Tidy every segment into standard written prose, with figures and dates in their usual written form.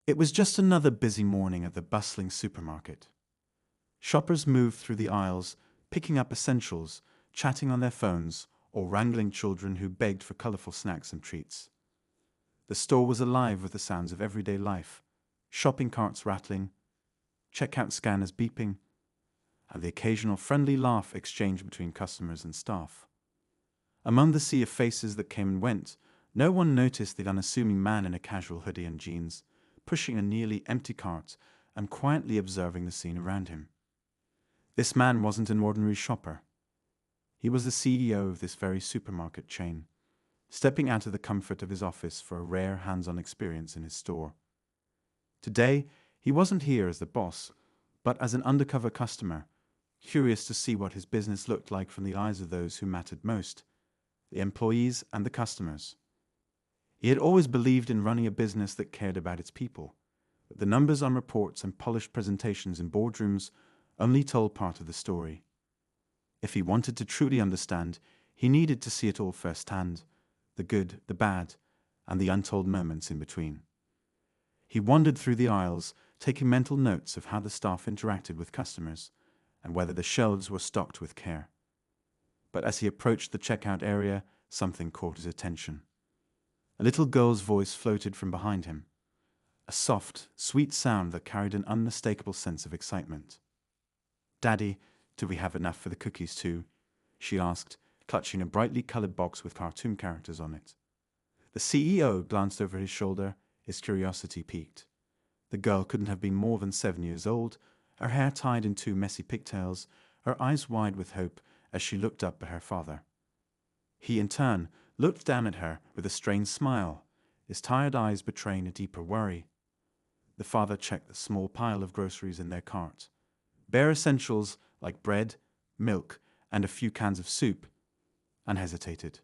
It was just another busy morning at the bustling supermarket. Shoppers moved through the aisles, picking up essentials, chatting on their phones, or wrangling children who begged for colorful snacks and treats. The store was alive with the sounds of everyday life, shopping carts rattling, checkout scanners beeping, and the occasional friendly laugh exchanged between customers and staff. Among the sea of faces that came and went, no one noticed the unassuming man in a casual hoodie and jeans, pushing a nearly empty cart and quietly observing the scene around him. This man wasn't an ordinary shopper. He was the CEO of this very supermarket chain, stepping out of the comfort of his office for a rare hands-on experience in his store. Today, he wasn't here as the boss, but as an undercover customer, curious to see what his business looked like from the eyes of those who mattered most, the employees and the customers. He had always believed in running a business that cared about its people, but the numbers on reports and polished presentations in boardrooms only told part of the story. If he wanted to truly understand, he needed to see it all firsthand, the good, the bad, and the untold moments in between. He wandered through the aisles, taking mental notes of how the staff interacted with customers and whether the shelves were stocked with care. But as he approached the checkout area, something caught his attention. A little girl's voice floated from behind him, a soft, sweet sound that carried an unmistakable sense of excitement. "Daddy, do we have enough for the cookies too?" she asked, clutching a brightly colored box with cartoon characters on it. The CEO glanced over his shoulder, his curiosity piqued. The girl couldn't have been more than 7 years old, her hair tied in two messy pigtails, her eyes wide with hope as she looked up at her father. He, in turn, looked down at her with a strained smile, his tired eyes betraying a deeper worry. The father checked the small pile of groceries in their cart. Bare essentials like bread, milk, and a few cans of soup, and hesitated.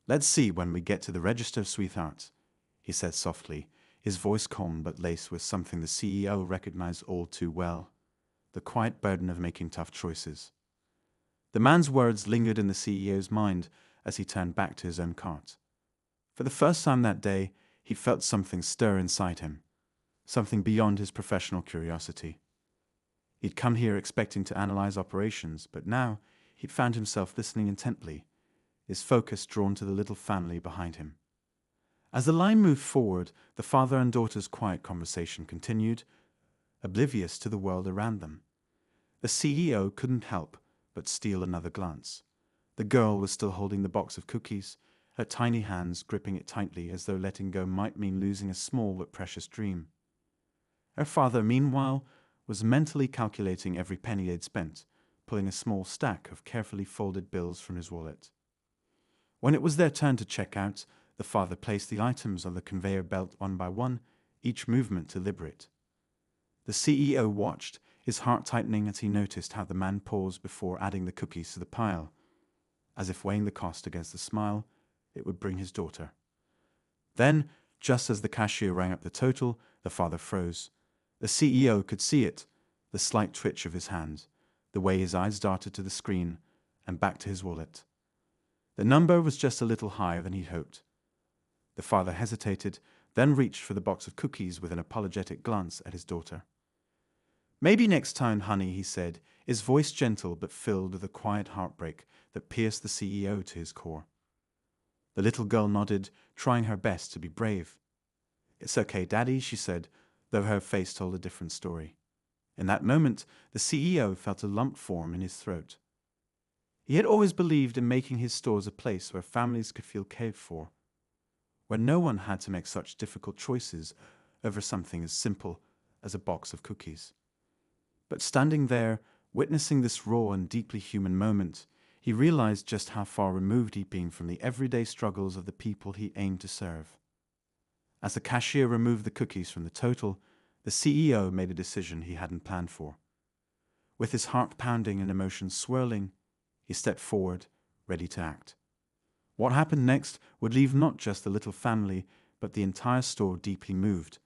"Let's see when we get to the register, sweetheart," he said softly, his voice calm but laced with something the CEO recognized all too well, the quiet burden of making tough choices. The man's words lingered in the CEO's mind as he turned back to his own cart. For the first time that day, he felt something stir inside him, something beyond his professional curiosity. He'd come here expecting to analyze operations, but now he'd found himself listening intently, his focus drawn to the little family behind him. As the line moved forward, the father and daughter's quiet conversation continued, oblivious to the world around them. The CEO couldn't help but steal another glance. The girl was still holding the box of cookies, her tiny hands gripping it tightly as though letting go might mean losing a small but precious dream. Her father, meanwhile, was mentally calculating every penny they'd spent, pulling a small stack of carefully folded bills from his wallet. When it was their turn to check out, the father placed the items on the conveyor belt one by one, each movement deliberate. The CEO watched, his heart tightening as he noticed how the man paused before adding the cookies to the pile, as if weighing the cost against the smile it would bring his daughter. Then, just as the cashier rang up the total, the father froze. The CEO could see it, the slight twitch of his hand, the way his eyes darted to the screen and back to his wallet. The number was just a little higher than he'd hoped. The father hesitated, then reached for the box of cookies with an apologetic glance at his daughter. "Maybe next time, honey," he said, his voice gentle but filled with a quiet heartbreak that pierced the CEO to his core. The little girl nodded, trying her best to be brave. "It's okay, Daddy," she said, though her face told a different story. In that moment, the CEO felt a lump form in his throat. He had always believed in making his stores a place where families could feel cared for, where no one had to make such difficult choices over something as simple as a box of cookies. But standing there, witnessing this raw and deeply human moment, he realized just how far removed he'd been from the everyday struggles of the people he aimed to serve. As the cashier removed the cookies from the total, the CEO made a decision he hadn't planned for. With his heart pounding and emotions swirling, he stepped forward, ready to act. What happened next would leave not just the little family, but the entire store deeply moved,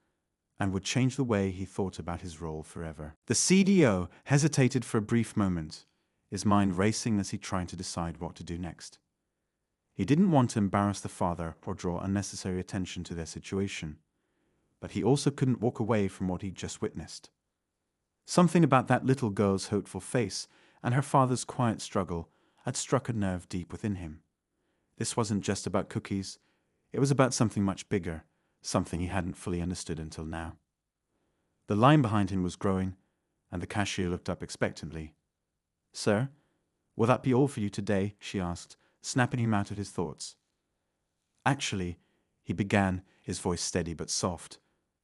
and would change the way he thought about his role forever. The CDO hesitated for a brief moment, his mind racing as he tried to decide what to do next. He didn't want to embarrass the father or draw unnecessary attention to their situation, but he also couldn't walk away from what he'd just witnessed. Something about that little girl's hopeful face and her father's quiet struggle had struck a nerve deep within him. This wasn't just about cookies, it was about something much bigger, something he hadn't fully understood until now. The line behind him was growing, and the cashier looked up expectantly. "Sir, will that be all for you today?" she asked, snapping him out of his thoughts. "Actually," he began, his voice steady but soft,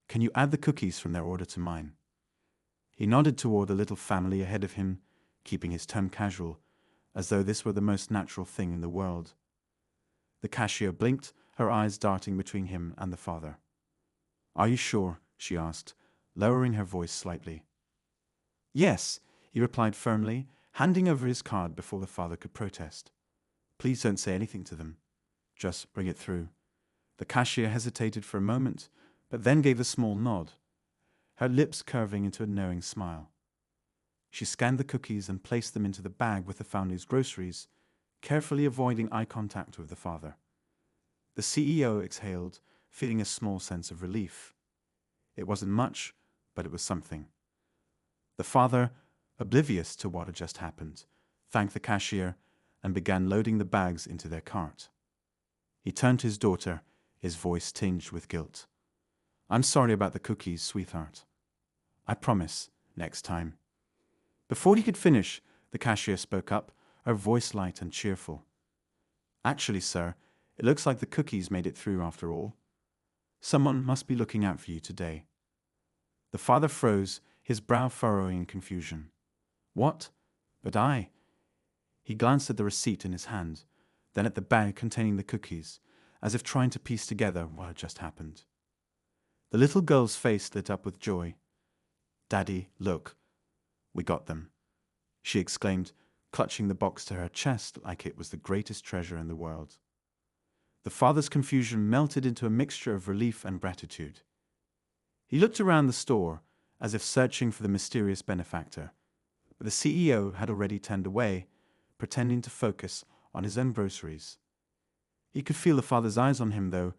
"can you add the cookies from their order to mine?" He nodded toward the little family ahead of him, keeping his tone casual, as though this were the most natural thing in the world. The cashier blinked, her eyes darting between him and the father. "Are you sure?" she asked, lowering her voice slightly. "Yes," he replied firmly, handing over his card before the father could protest. "Please don't say anything to them. Just bring it through." The cashier hesitated for a moment, but then gave a small nod, her lips curving into a knowing smile. She scanned the cookies and placed them into the bag with the family's groceries, carefully avoiding eye contact with the father. The CEO exhaled, feeling a small sense of relief. It wasn't much, but it was something. The father, oblivious to what had just happened, thanked the cashier and began loading the bags into their cart. He turned to his daughter, his voice tinged with guilt. "I'm sorry about the cookies, sweetheart. I promise, next time." Before he could finish, the cashier spoke up, her voice light and cheerful. "Actually, sir, it looks like the cookies made it through after all. Someone must be looking out for you today." The father froze, his brow furrowing in confusion. "What? But I—" He glanced at the receipt in his hand, then at the bag containing the cookies, as if trying to piece together what had just happened. The little girl's face lit up with joy. "Daddy, look. We got them," she exclaimed, clutching the box to her chest like it was the greatest treasure in the world. The father's confusion melted into a mixture of relief and gratitude. He looked around the store, as if searching for the mysterious benefactor, but the CEO had already turned away, pretending to focus on his own groceries. He could feel the father's eyes on him, though,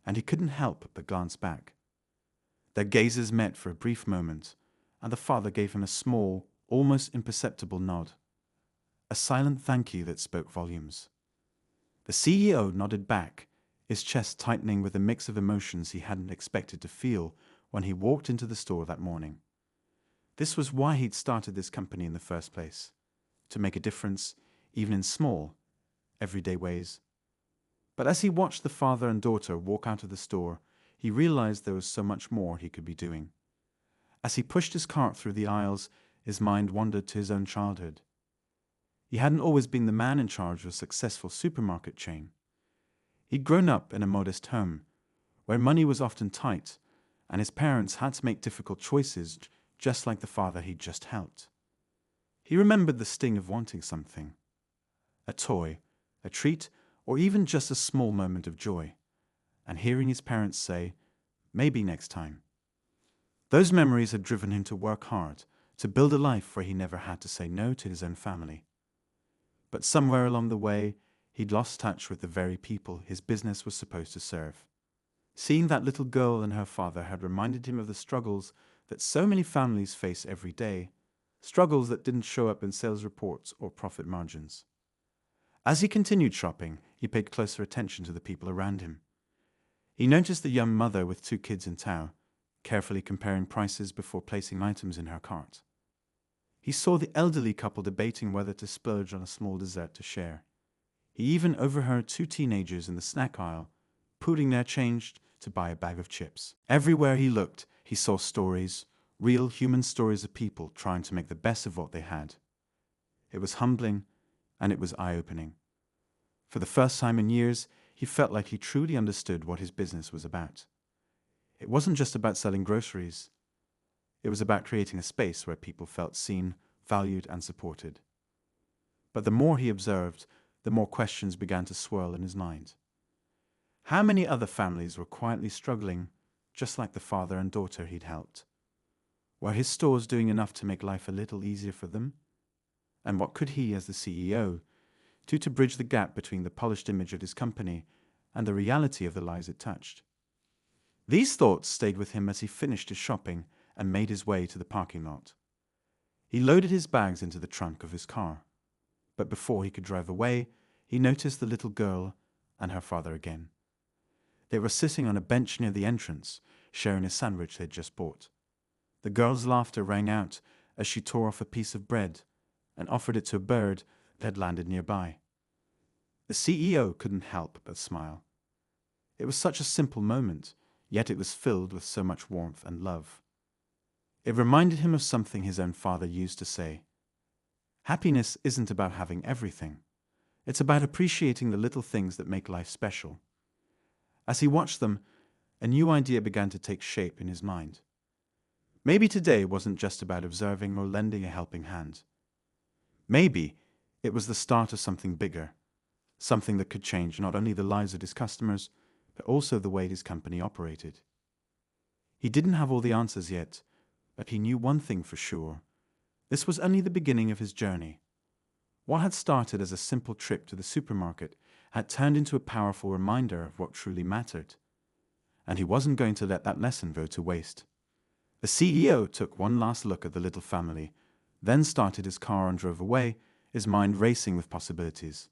and he couldn't help but glance back. Their gazes met for a brief moment, and the father gave him a small, almost imperceptible nod. A silent thank you that spoke volumes. The CEO nodded back, his chest tightening with a mix of emotions he hadn't expected to feel when he walked into the store that morning. This was why he'd started this company in the first place, to make a difference, even in small, everyday ways. But as he watched the father and daughter walk out of the store, he realized there was so much more he could be doing. As he pushed his cart through the aisles, his mind wandered to his own childhood. He hadn't always been the man in charge of a successful supermarket chain. He'd grown up in a modest home, where money was often tight, and his parents had to make difficult choices, just like the father he'd just helped. He remembered the sting of wanting something. A toy, a treat, or even just a small moment of joy, and hearing his parents say, "Maybe next time." Those memories had driven him to work hard, to build a life where he never had to say no to his own family. But somewhere along the way, he'd lost touch with the very people his business was supposed to serve. Seeing that little girl and her father had reminded him of the struggles that so many families face every day, struggles that didn't show up in sales reports or profit margins. As he continued shopping, he paid closer attention to the people around him. He noticed the young mother with 2 kids in tow, carefully comparing prices before placing items in her cart. He saw the elderly couple debating whether to splurge on a small dessert to share. He even overheard 2 teenagers in the snack aisle pooling their change to buy a bag of chips. Everywhere he looked, he saw stories, real human stories of people trying to make the best of what they had. It was humbling, and it was eye-opening. For the first time in years, he felt like he truly understood what his business was about. It wasn't just about selling groceries. It was about creating a space where people felt seen, valued, and supported. But the more he observed, the more questions began to swirl in his mind. How many other families were quietly struggling, just like the father and daughter he'd helped? Were his stores doing enough to make life a little easier for them? And what could he, as the CEO, do to bridge the gap between the polished image of his company and the reality of the lives it touched? These thoughts stayed with him as he finished his shopping and made his way to the parking lot. He loaded his bags into the trunk of his car. But before he could drive away, he noticed the little girl and her father again. They were sitting on a bench near the entrance, sharing a sandwich they'd just bought. The girl's laughter rang out as she tore off a piece of bread and offered it to a bird that had landed nearby. The CEO couldn't help but smile. It was such a simple moment, yet it was filled with so much warmth and love. It reminded him of something his own father used to say. Happiness isn't about having everything. It's about appreciating the little things that make life special. As he watched them, a new idea began to take shape in his mind. Maybe today wasn't just about observing or lending a helping hand. Maybe it was the start of something bigger, something that could change not only the lives of his customers, but also the way his company operated. He didn't have all the answers yet, but he knew one thing for sure. This was only the beginning of his journey. What had started as a simple trip to the supermarket had turned into a powerful reminder of what truly mattered. And he wasn't going to let that lesson go to waste. The CEO took one last look at the little family, then started his car and drove away, his mind racing with possibilities.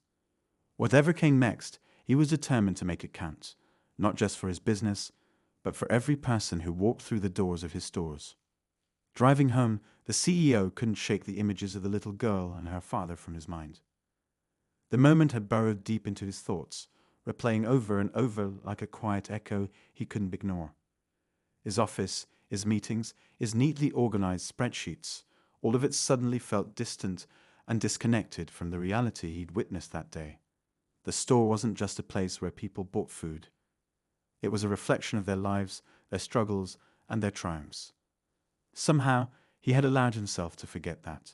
Whatever came next, he was determined to make it count, not just for his business, but for every person who walked through the doors of his stores. Driving home, the CEO couldn't shake the images of the little girl and her father from his mind. The moment had burrowed deep into his thoughts, replaying over and over like a quiet echo he couldn't ignore. His office, his meetings, his neatly organized spreadsheets, all of it suddenly felt distant and disconnected from the reality he'd witnessed that day. The store wasn't just a place where people bought food. It was a reflection of their lives, their struggles, and their triumphs. Somehow, he had allowed himself to forget that.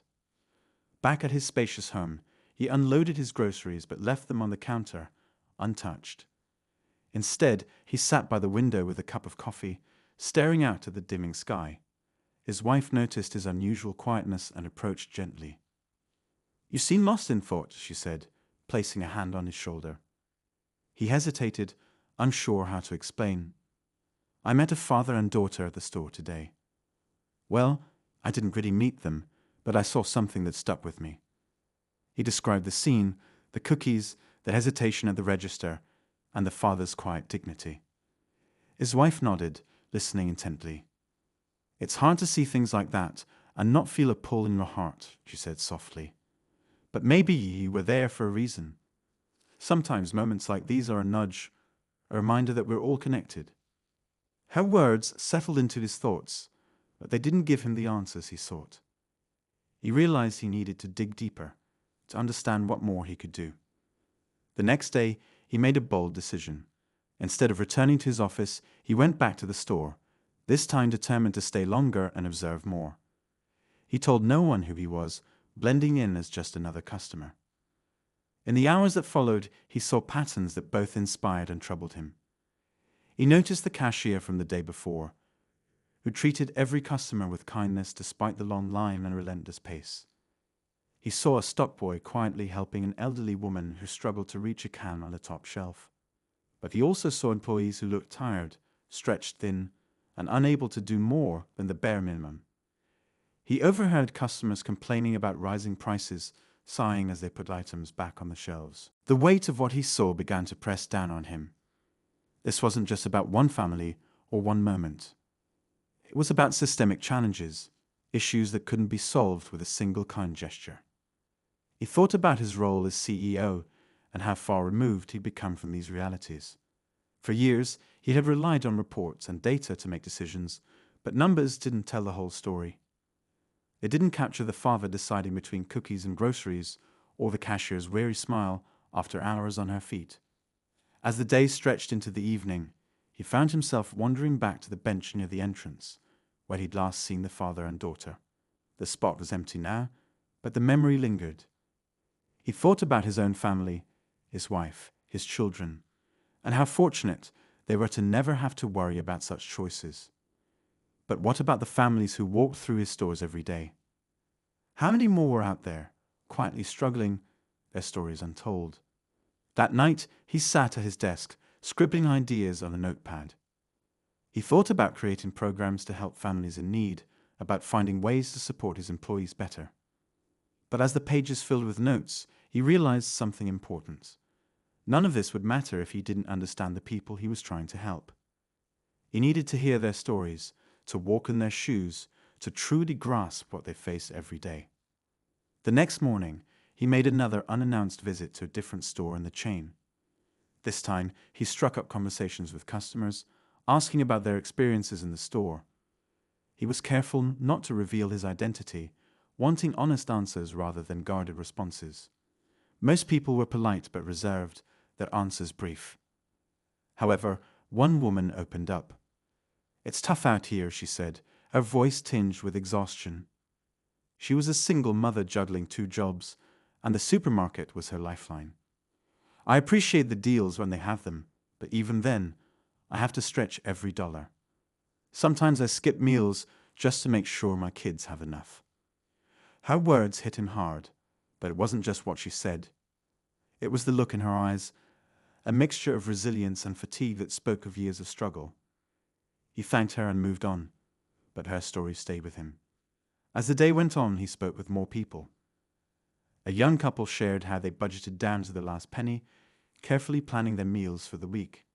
Back at his spacious home, he unloaded his groceries but left them on the counter, untouched. Instead, he sat by the window with a cup of coffee, staring out at the dimming sky. His wife noticed his unusual quietness and approached gently. "You seem lost in thought," she said, placing a hand on his shoulder. He hesitated, unsure how to explain. "I met a father and daughter at the store today. Well, I didn't really meet them, but I saw something that stuck with me." He described the scene, the cookies, the hesitation at the register, and the father's quiet dignity. His wife nodded, listening intently. "It's hard to see things like that and not feel a pull in your heart," she said softly. "But maybe you were there for a reason. Sometimes moments like these are a nudge, a reminder that we're all connected." Her words settled into his thoughts, but they didn't give him the answers he sought. He realized he needed to dig deeper, to understand what more he could do. The next day, he made a bold decision. Instead of returning to his office, he went back to the store, this time determined to stay longer and observe more. He told no one who he was, blending in as just another customer. In the hours that followed, he saw patterns that both inspired and troubled him. He noticed the cashier from the day before, who treated every customer with kindness despite the long line and relentless pace. He saw a stockboy quietly helping an elderly woman who struggled to reach a can on the top shelf. But he also saw employees who looked tired, stretched thin, and unable to do more than the bare minimum. He overheard customers complaining about rising prices, sighing as they put items back on the shelves. The weight of what he saw began to press down on him. This wasn't just about one family or one moment. It was about systemic challenges, issues that couldn't be solved with a single kind gesture. He thought about his role as CEO and how far removed he'd become from these realities. For years, he had relied on reports and data to make decisions, but numbers didn't tell the whole story. They didn't capture the father deciding between cookies and groceries, or the cashier's weary smile after hours on her feet. As the day stretched into the evening, he found himself wandering back to the bench near the entrance, where he'd last seen the father and daughter. The spot was empty now, but the memory lingered. He thought about his own family, his wife, his children, and how fortunate they were to never have to worry about such choices. But what about the families who walked through his stores every day? How many more were out there, quietly struggling, their stories untold? That night, he sat at his desk, scribbling ideas on a notepad. He thought about creating programs to help families in need, about finding ways to support his employees better. But as the pages filled with notes, he realized something important. None of this would matter if he didn't understand the people he was trying to help. He needed to hear their stories, to walk in their shoes, to truly grasp what they face every day. The next morning, he made another unannounced visit to a different store in the chain. This time, he struck up conversations with customers, asking about their experiences in the store. He was careful not to reveal his identity, wanting honest answers rather than guarded responses. Most people were polite but reserved, their answers brief. However, one woman opened up. "It's tough out here," she said, her voice tinged with exhaustion. She was a single mother juggling 2 jobs, and the supermarket was her lifeline. "I appreciate the deals when they have them, but even then, I have to stretch every dollar. Sometimes I skip meals just to make sure my kids have enough." Her words hit him hard, but it wasn't just what she said. It was the look in her eyes, a mixture of resilience and fatigue that spoke of years of struggle. He thanked her and moved on, but her story stayed with him. As the day went on, he spoke with more people. A young couple shared how they budgeted down to the last penny, carefully planning their meals for the week.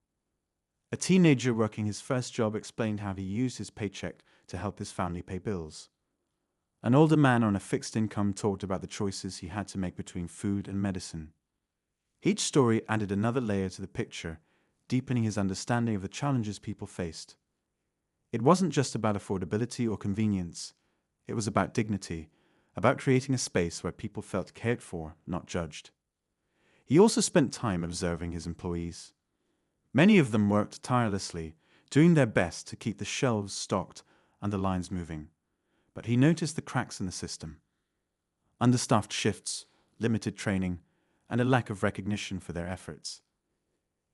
A teenager working his first job explained how he used his paycheck to help his family pay bills. An older man on a fixed income talked about the choices he had to make between food and medicine. Each story added another layer to the picture, deepening his understanding of the challenges people faced. It wasn't just about affordability or convenience. It was about dignity, about creating a space where people felt cared for, not judged. He also spent time observing his employees. Many of them worked tirelessly, doing their best to keep the shelves stocked and the lines moving. But he noticed the cracks in the system. Understaffed shifts, limited training, and a lack of recognition for their efforts.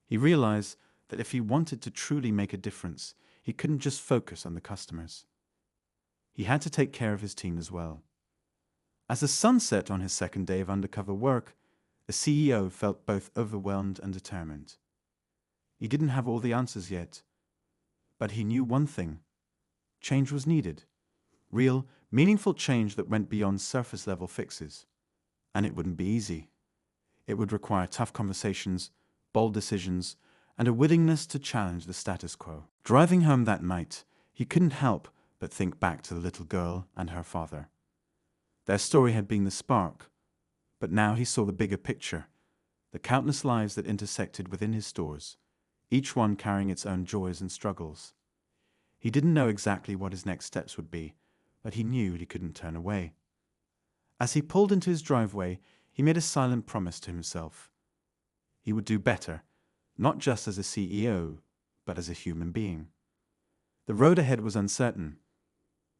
He realized that if he wanted to truly make a difference, he couldn't just focus on the customers. He had to take care of his team as well. As the sun set on his second day of undercover work, the CEO felt both overwhelmed and determined. He didn't have all the answers yet, but he knew one thing: change was needed. Real, meaningful change that went beyond surface-level fixes. And it wouldn't be easy. It would require tough conversations, bold decisions, and a willingness to challenge the status quo. Driving home that night, he couldn't help but think back to the little girl and her father. Their story had been the spark, but now he saw the bigger picture, the countless lives that intersected within his stores, each one carrying its own joys and struggles. He didn't know exactly what his next steps would be, but he knew he couldn't turn away. As he pulled into his driveway, he made a silent promise to himself. He would do better, not just as a CEO, but as a human being. The road ahead was uncertain,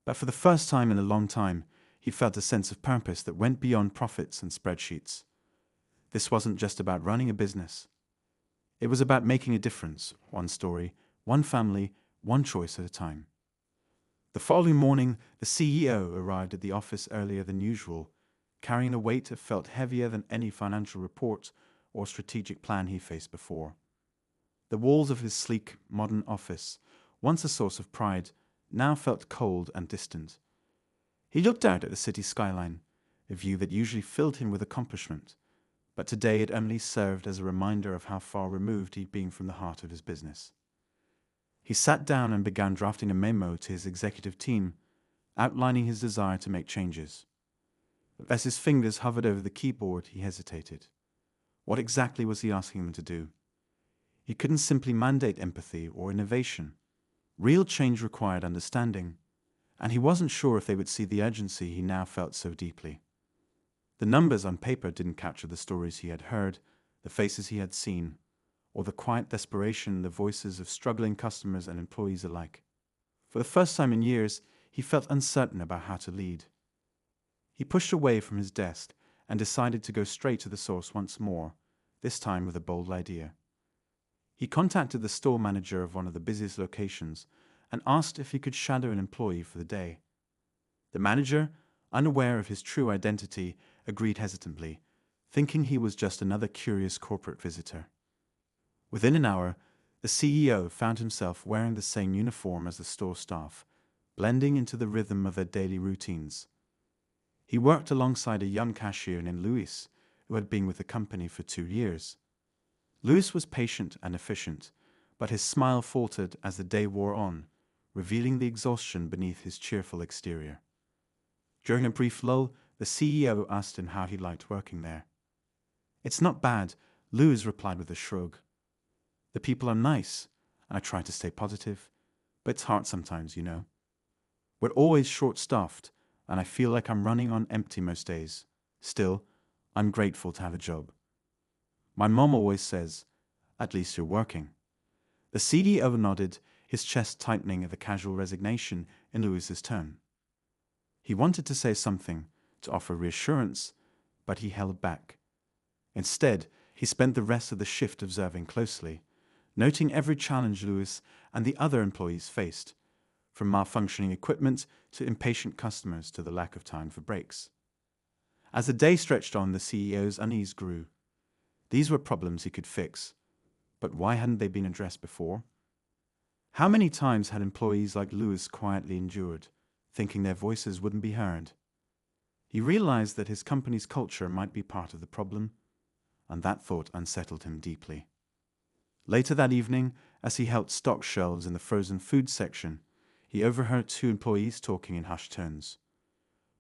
but for the first time in a long time, he felt a sense of purpose that went beyond profits and spreadsheets. This wasn't just about running a business. It was about making a difference, one story, one family, one choice at a time. The following morning, the CEO arrived at the office earlier than usual, carrying a weight that felt heavier than any financial report or strategic plan he faced before. The walls of his sleek, modern office, once a source of pride, now felt cold and distant. He looked out at the city skyline, a view that usually filled him with accomplishment, but today it only served as a reminder of how far removed he'd been from the heart of his business. He sat down and began drafting a memo to his executive team, outlining his desire to make changes. But as his fingers hovered over the keyboard, he hesitated. What exactly was he asking them to do? He couldn't simply mandate empathy or innovation. Real change required understanding, and he wasn't sure if they would see the urgency he now felt so deeply. The numbers on paper didn't capture the stories he had heard, the faces he had seen, or the quiet desperation in the voices of struggling customers and employees alike. For the first time in years, he felt uncertain about how to lead. He pushed away from his desk and decided to go straight to the source once more, this time with a bold idea. He contacted the store manager of one of the busiest locations and asked if he could shadow an employee for the day. The manager, unaware of his true identity, agreed hesitantly, thinking he was just another curious corporate visitor. Within an hour, The CEO found himself wearing the same uniform as the store staff, blending into the rhythm of their daily routines. He worked alongside a young cashier named Louis, who had been with the company for 2 years. Louis was patient and efficient, but his smile faltered as the day wore on, revealing the exhaustion beneath his cheerful exterior. During a brief lull, the CEO asked him how he liked working there. "It's not bad," Louis replied with a shrug. "The people are nice, and I try to stay positive, but it's hard sometimes, you know. We're always short-staffed, and I feel like I'm running on empty most days. Still, I'm grateful to have a job. My mom always says, 'At least you're working.'" The CEO nodded, his chest tightening at the casual resignation in Louis's tone. He wanted to say something, to offer reassurance, but he held back. Instead, he spent the rest of the shift observing closely, noting every challenge Louis and the other employees faced, from malfunctioning equipment to impatient customers to the lack of time for breaks. As the day stretched on, the CEO's unease grew. These were problems he could fix, but why hadn't they been addressed before? How many times had employees like Louis quietly endured, thinking their voices wouldn't be heard? He realized that his company's culture might be part of the problem, and that thought unsettled him deeply. Later that evening, as he helped stock shelves in the frozen food section, he overheard 2 employees talking in hushed tones.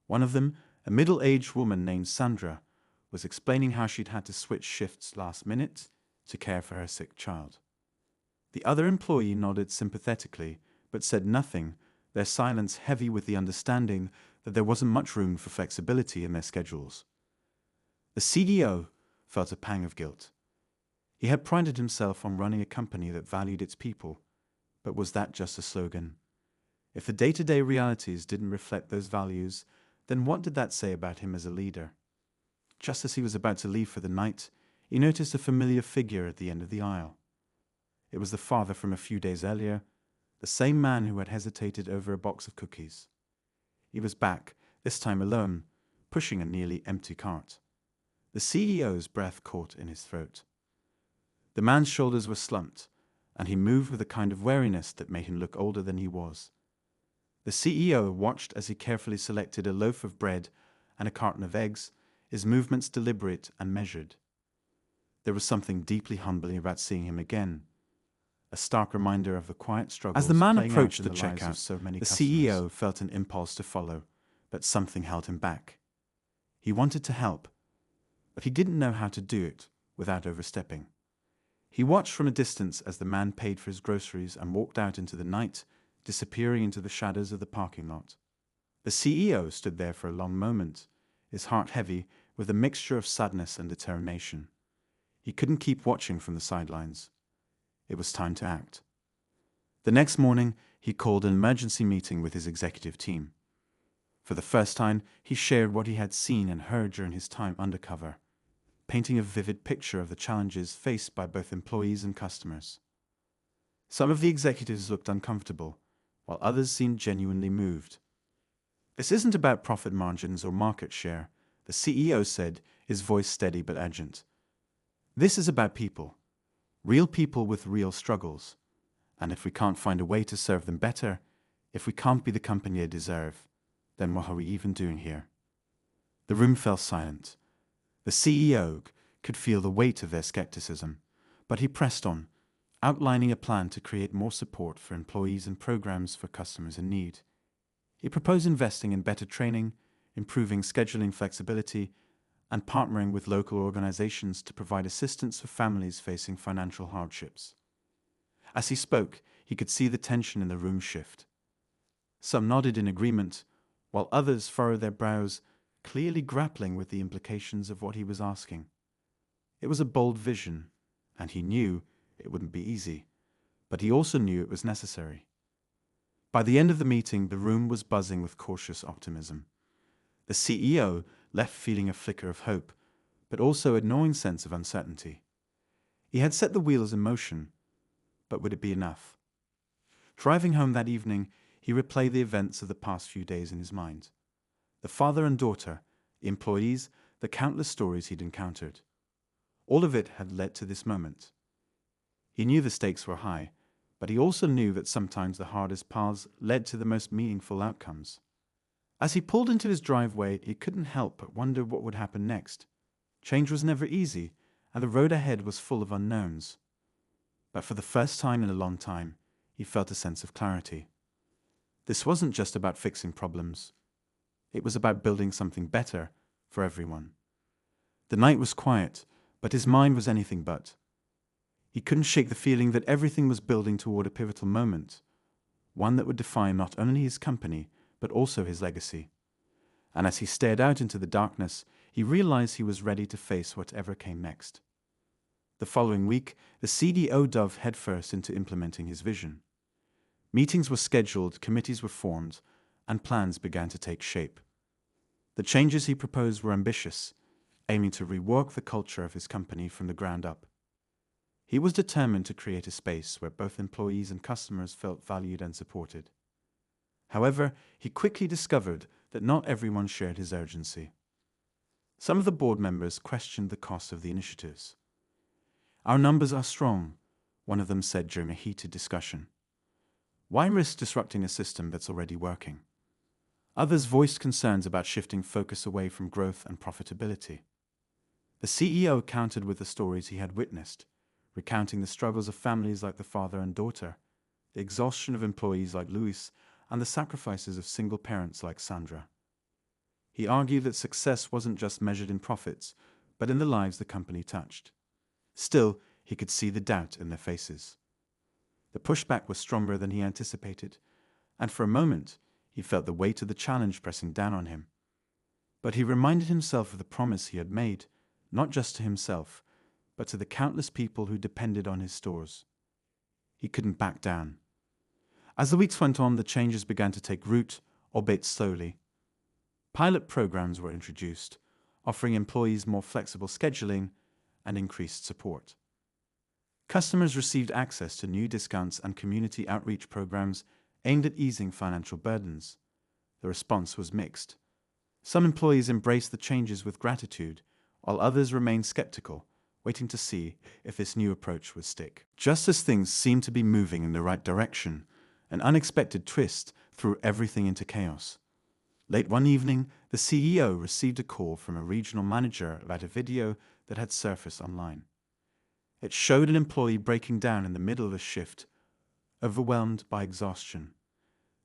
One of them, a middle-aged woman named Sandra, was explaining how she'd had to switch shifts last minute to care for her sick child. The other employee nodded sympathetically, but said nothing, their silence heavy with the understanding that there wasn't much room for flexibility in their schedules. The CEO felt a pang of guilt. He had prided himself on running a company that valued its people, but was that just a slogan? If the day-to-day realities didn't reflect those values, then what did that say about him as a leader? Just as he was about to leave for the night, he noticed a familiar figure at the end of the aisle. It was the father from a few days earlier, the same man who had hesitated over a box of cookies. He was back, this time alone, pushing a nearly empty cart. The CEO's breath caught in his throat. The man's shoulders were slumped, and he moved with a kind of wariness that made him look older than he was. The CEO watched as he carefully selected a loaf of bread and a carton of eggs, his movements deliberate and measured. There was something deeply humbling about seeing him again, a stark reminder of the quiet struggles. As the man approached the checkout, the CEO felt an impulse to follow, but something held him back. He wanted to help, but he didn't know how to do it without overstepping. He watched from a distance as the man paid for his groceries and walked out into the night, disappearing into the shadows of the parking lot. The CEO stood there for a long moment, his heart heavy with a mixture of sadness and determination. He couldn't keep watching from the sidelines. It was time to act. The next morning, he called an emergency meeting with his executive team. For the first time, he shared what he had seen and heard during his time undercover, painting a vivid picture of the challenges faced by both employees and customers. Some of the executives looked uncomfortable, while others seemed genuinely moved. "This isn't about profit margins or market share," the CEO said, his voice steady but urgent. "This is about people, real people with real struggles. And if we can't find a way to serve them better, if we can't be the company they deserve, then what are we even doing here?" The room fell silent. The CEO could feel the weight of their skepticism, but he pressed on, outlining a plan to create more support for employees and programs for customers in need. He proposed investing in better training, improving scheduling flexibility, and partnering with local organizations to provide assistance for families facing financial hardships. As he spoke, he could see the tension in the room shift. Some nodded in agreement, while others furrowed their brows, clearly grappling with the implications of what he was asking. It was a bold vision, and he knew it wouldn't be easy, but he also knew it was necessary. By the end of the meeting, the room was buzzing with cautious optimism. The CEO left feeling a flicker of hope, but also a gnawing sense of uncertainty. He had set the wheels in motion, but would it be enough? Driving home that evening, he replayed the events of the past few days in his mind. The father and daughter, the employees, the countless stories he'd encountered. All of it had led to this moment. He knew the stakes were high, but he also knew that sometimes the hardest paths led to the most meaningful outcomes. As he pulled into his driveway, he couldn't help but wonder what would happen next. Change was never easy, and the road ahead was full of unknowns. But for the first time in a long time, he felt a sense of clarity. This wasn't just about fixing problems. It was about building something better for everyone. The night was quiet, but his mind was anything but. He couldn't shake the feeling that everything was building toward a pivotal moment, one that would define not only his company, but also his legacy. And as he stared out into the darkness, he realized he was ready to face whatever came next. The following week, the CDO dove headfirst into implementing his vision. Meetings were scheduled, committees were formed, and plans began to take shape. The changes he proposed were ambitious, aiming to rework the culture of his company from the ground up. He was determined to create a space where both employees and customers felt valued and supported. However, he quickly discovered that not everyone shared his urgency. Some of the board members questioned the cost of the initiatives. "Our numbers are strong," one of them said during a heated discussion. "Why risk disrupting a system that's already working?" Others voiced concerns about shifting focus away from growth and profitability. The CEO countered with the stories he had witnessed, recounting the struggles of families like the father and daughter, the exhaustion of employees like Luis, and the sacrifices of single parents like Sandra. He argued that success wasn't just measured in profits, but in the lives the company touched. Still, he could see the doubt in their faces. The pushback was stronger than he anticipated, and for a moment, he felt the weight of the challenge pressing down on him. But he reminded himself of the promise he had made, not just to himself, but to the countless people who depended on his stores. He couldn't back down. As the weeks went on, the changes began to take root, albeit slowly. Pilot programs were introduced, offering employees more flexible scheduling and increased support. Customers received access to new discounts and community outreach programs aimed at easing financial burdens. The response was mixed. Some employees embraced the changes with gratitude, while others remained skeptical, waiting to see if this new approach would stick. Just as things seemed to be moving in the right direction, an unexpected twist threw everything into chaos. Late one evening, the CEO received a call from a regional manager about a video that had surfaced online. It showed an employee breaking down in the middle of a shift, overwhelmed by exhaustion.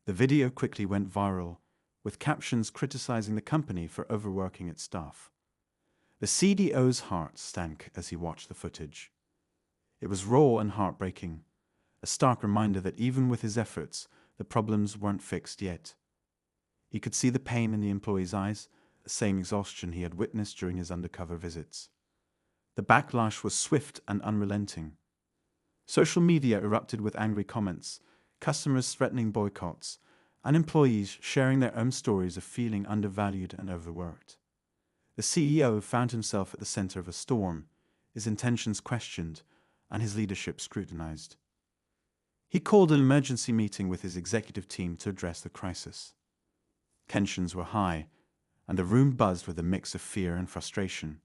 The video quickly went viral, with captions criticizing the company for overworking its staff. The CDO's heart sank as he watched the footage. It was raw and heartbreaking, a stark reminder that even with his efforts, the problems weren't fixed yet. He could see the pain in the employee's eyes, the same exhaustion he had witnessed during his undercover visits. The backlash was swift and unrelenting. Social media erupted with angry comments, customers threatening boycotts, and employees sharing their own stories of feeling undervalued and overworked. The CEO found himself at the center of a storm, his intentions questioned, and his leadership scrutinized. He called an emergency meeting with his executive team to address the crisis. Tensions were high, and the room buzzed with a mix of fear and frustration.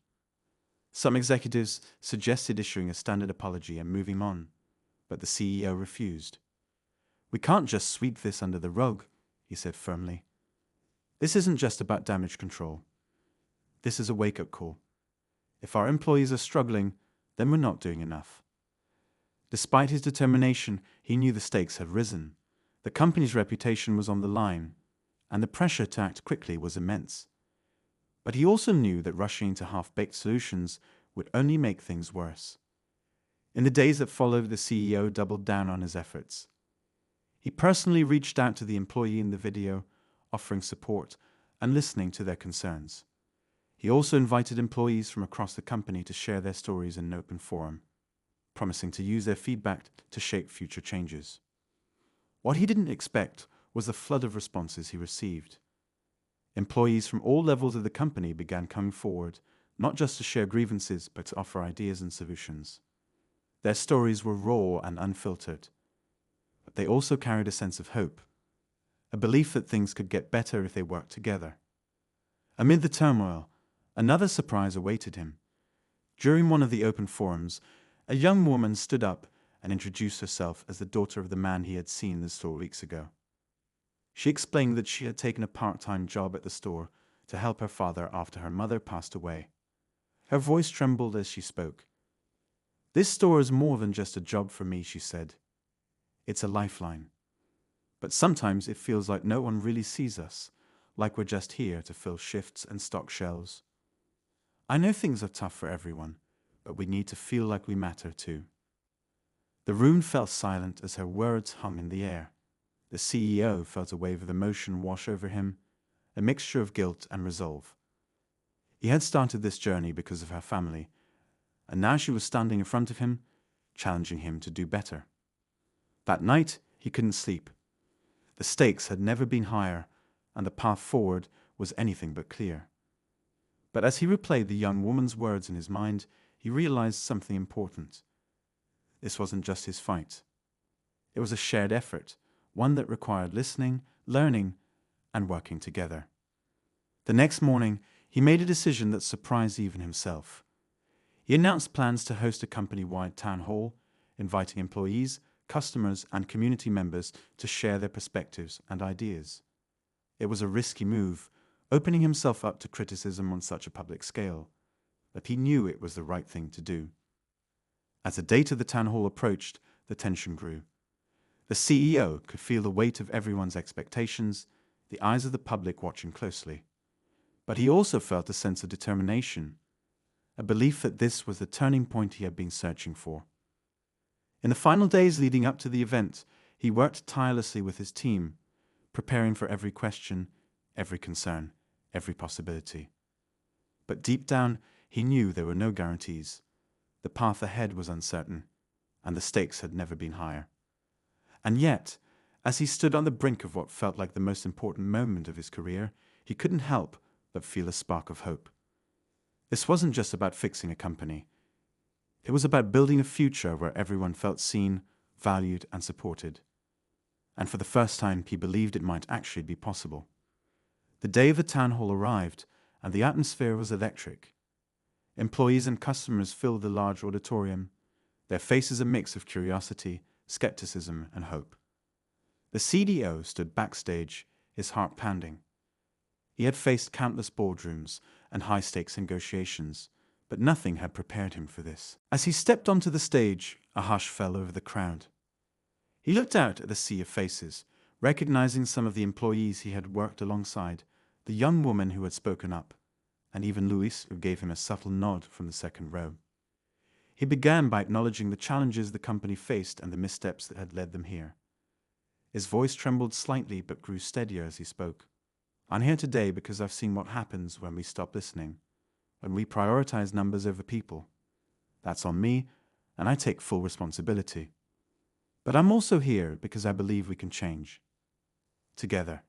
Some executives suggested issuing a standard apology and moving on, but the CEO refused. "We can't just sweep this under the rug," he said firmly. "This isn't just about damage control. This is a wake-up call. If our employees are struggling, then we're not doing enough." Despite his determination, he knew the stakes had risen. The company's reputation was on the line, and the pressure to act quickly was immense. But he also knew that rushing into half-baked solutions would only make things worse. In the days that followed, the CEO doubled down on his efforts. He personally reached out to the employee in the video, offering support and listening to their concerns. He also invited employees from across the company to share their stories in an open forum, promising to use their feedback to shape future changes. What he didn't expect was the flood of responses he received. Employees from all levels of the company began coming forward, not just to share grievances, but to offer ideas and solutions. Their stories were raw and unfiltered, but they also carried a sense of hope, a belief that things could get better if they worked together. Amid the turmoil, another surprise awaited him. During one of the open forums, a young woman stood up and introduced herself as the daughter of the man he had seen in the store weeks ago. She explained that she had taken a part-time job at the store to help her father after her mother passed away. Her voice trembled as she spoke. "This store is more than just a job for me," she said. "It's a lifeline. But sometimes it feels like no one really sees us, like we're just here to fill shifts and stock shelves. I know things are tough for everyone, but we need to feel like we matter too." The room fell silent as her words hung in the air. The CEO felt a wave of emotion wash over him, a mixture of guilt and resolve. He had started this journey because of her family, and now she was standing in front of him, challenging him to do better. That night, he couldn't sleep. The stakes had never been higher, and the path forward was anything but clear. But as he replayed the young woman's words in his mind, he realized something important. This wasn't just his fight. It was a shared effort, one that required listening, learning, and working together. The next morning, he made a decision that surprised even himself. He announced plans to host a company-wide town hall, inviting employees, customers, and community members to share their perspectives and ideas. It was a risky move, opening himself up to criticism on such a public scale, but he knew it was the right thing to do. As the date of the town hall approached, the tension grew. The CEO could feel the weight of everyone's expectations, the eyes of the public watching closely. But he also felt a sense of determination, a belief that this was the turning point he had been searching for. In the final days leading up to the event, he worked tirelessly with his team, preparing for every question, every concern, every possibility. But deep down, he knew there were no guarantees. The path ahead was uncertain, and the stakes had never been higher. And yet, as he stood on the brink of what felt like the most important moment of his career, he couldn't help but feel a spark of hope. This wasn't just about fixing a company. It was about building a future where everyone felt seen, valued, and supported. And for the first time, he believed it might actually be possible. The day of the town hall arrived, and the atmosphere was electric. Employees and customers filled the large auditorium, their faces a mix of curiosity, skepticism, and hope. The CDO stood backstage, his heart pounding. He had faced countless boardrooms and high-stakes negotiations, but nothing had prepared him for this. As he stepped onto the stage, a hush fell over the crowd. He looked out at the sea of faces, recognizing some of the employees he had worked alongside, the young woman who had spoken up, and even Luis, who gave him a subtle nod from the second row. He began by acknowledging the challenges the company faced and the missteps that had led them here. His voice trembled slightly but grew steadier as he spoke. "I'm here today because I've seen what happens when we stop listening, when we prioritize numbers over people. That's on me, and I take full responsibility. But I'm also here because I believe we can change. Together."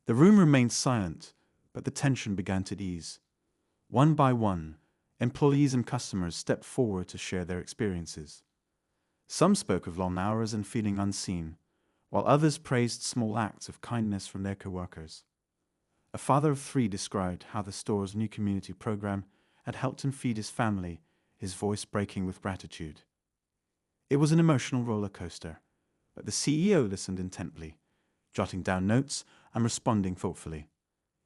The room remained silent, but the tension began to ease. One by one, employees and customers stepped forward to share their experiences. Some spoke of long hours and feeling unseen, while others praised small acts of kindness from their coworkers. A father of 3 described how the store's new community program had helped him feed his family, his voice breaking with gratitude. It was an emotional roller coaster, but the CEO listened intently, jotting down notes and responding thoughtfully.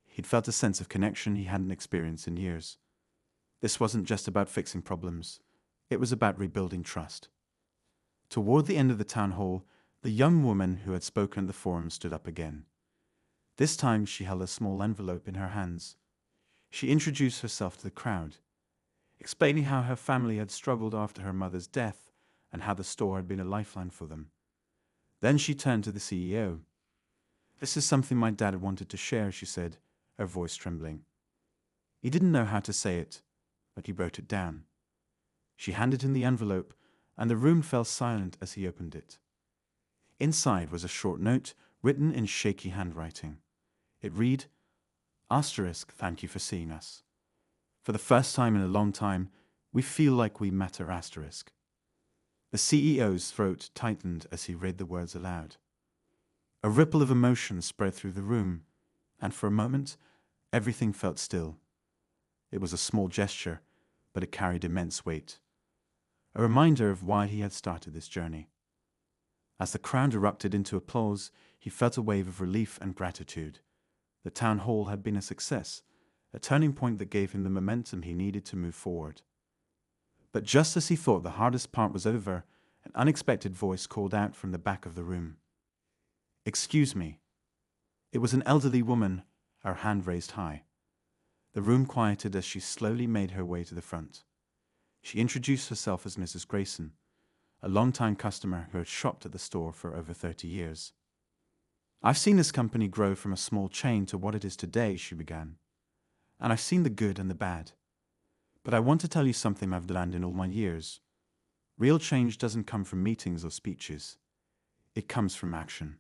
He'd felt a sense of connection he hadn't experienced in years. This wasn't just about fixing problems, it was about rebuilding trust. Toward the end of the town hall, the young woman who had spoken at the forum stood up again. This time she held a small envelope in her hands. She introduced herself to the crowd, explaining how her family had struggled after her mother's death and how the store had been a lifeline for them. Then she turned to the CEO. "This is something my dad wanted to share," she said, her voice trembling. He didn't know how to say it, but he wrote it down. She handed him the envelope, and the room fell silent as he opened it. Inside was a short note written in shaky handwriting. It read, "Thank you for seeing us. For the first time in a long time, we feel like we matter. The CEO's throat tightened as he read the words aloud. A ripple of emotion spread through the room, and for a moment, everything felt still. It was a small gesture, but it carried immense weight. a reminder of why he had started this journey. As the crowd erupted into applause, he felt a wave of relief and gratitude. The town hall had been a success, a turning point that gave him the momentum he needed to move forward. But just as he thought the hardest part was over, an unexpected voice called out from the back of the room. "Excuse me." It was an elderly woman, her hand raised high. The room quieted as she slowly made her way to the front. She introduced herself as Mrs. Grayson, a long-time customer who had shopped at the store for over 30 years. "I've seen this company grow from a small chain to what it is today," she began. "And I've seen the good and the bad. But I want to tell you something I've learned in all my years. Real change doesn't come from meetings or speeches. It comes from action."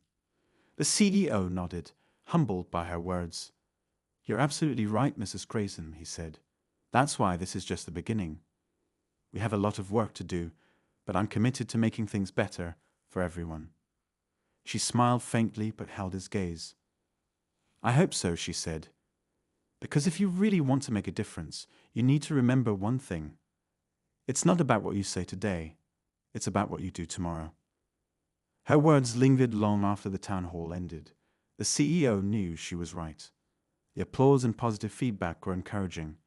The CEO nodded, humbled by her words. "You're absolutely right, Mrs. Grayson," he said. "That's why this is just the beginning. We have a lot of work to do, but I'm committed to making things better for everyone." She smiled faintly but held his gaze. "I hope so," she said. "Because if you really want to make a difference, you need to remember one thing. It's not about what you say today. It's about what you do tomorrow." Her words lingered long after the town hall ended. The CEO knew she was right. The applause and positive feedback were encouraging,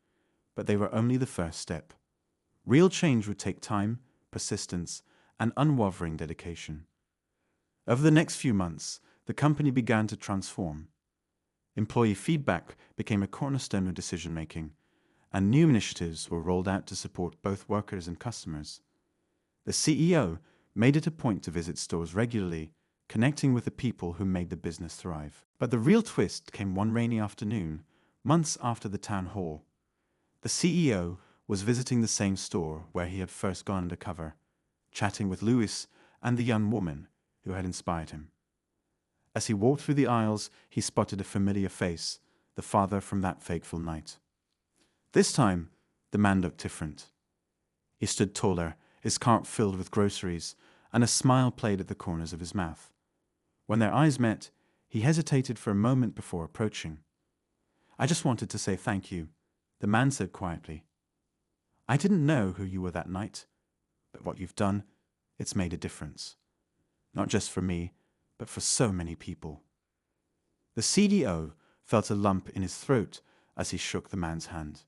but they were only the first step. Real change would take time, persistence, and unwavering dedication. Over the next few months, the company began to transform. Employee feedback became a cornerstone of decision-making, and new initiatives were rolled out to support both workers and customers. The CEO made it a point to visit stores regularly, connecting with the people who made the business thrive. But the real twist came one rainy afternoon, months after the town hall. The CEO was visiting the same store where he had first gone undercover, chatting with Louis and the young woman who had inspired him. As he walked through the aisles, he spotted a familiar face, the father from that fateful night. This time, the man looked different. He stood taller, his cart filled with groceries, and a smile played at the corners of his mouth. When their eyes met, he hesitated for a moment before approaching. "I just wanted to say thank you," the man said quietly. "I didn't know who you were that night, but what you've done, it's made a difference. Not just for me, but for so many people." The CDO felt a lump in his throat as he shook the man's hand.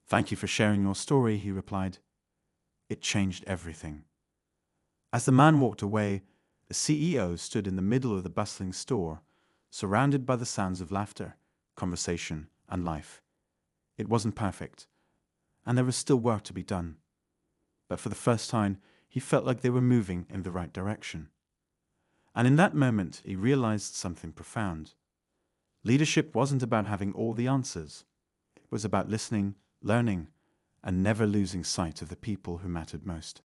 "Thank you for sharing your story," he replied. "It changed everything." As the man walked away, the CEO stood in the middle of the bustling store, surrounded by the sounds of laughter, conversation, and life. It wasn't perfect, and there was still work to be done. But for the first time, he felt like they were moving in the right direction. And in that moment, he realized something profound. Leadership wasn't about having all the answers. It was about listening, learning, and never losing sight of the people who mattered most.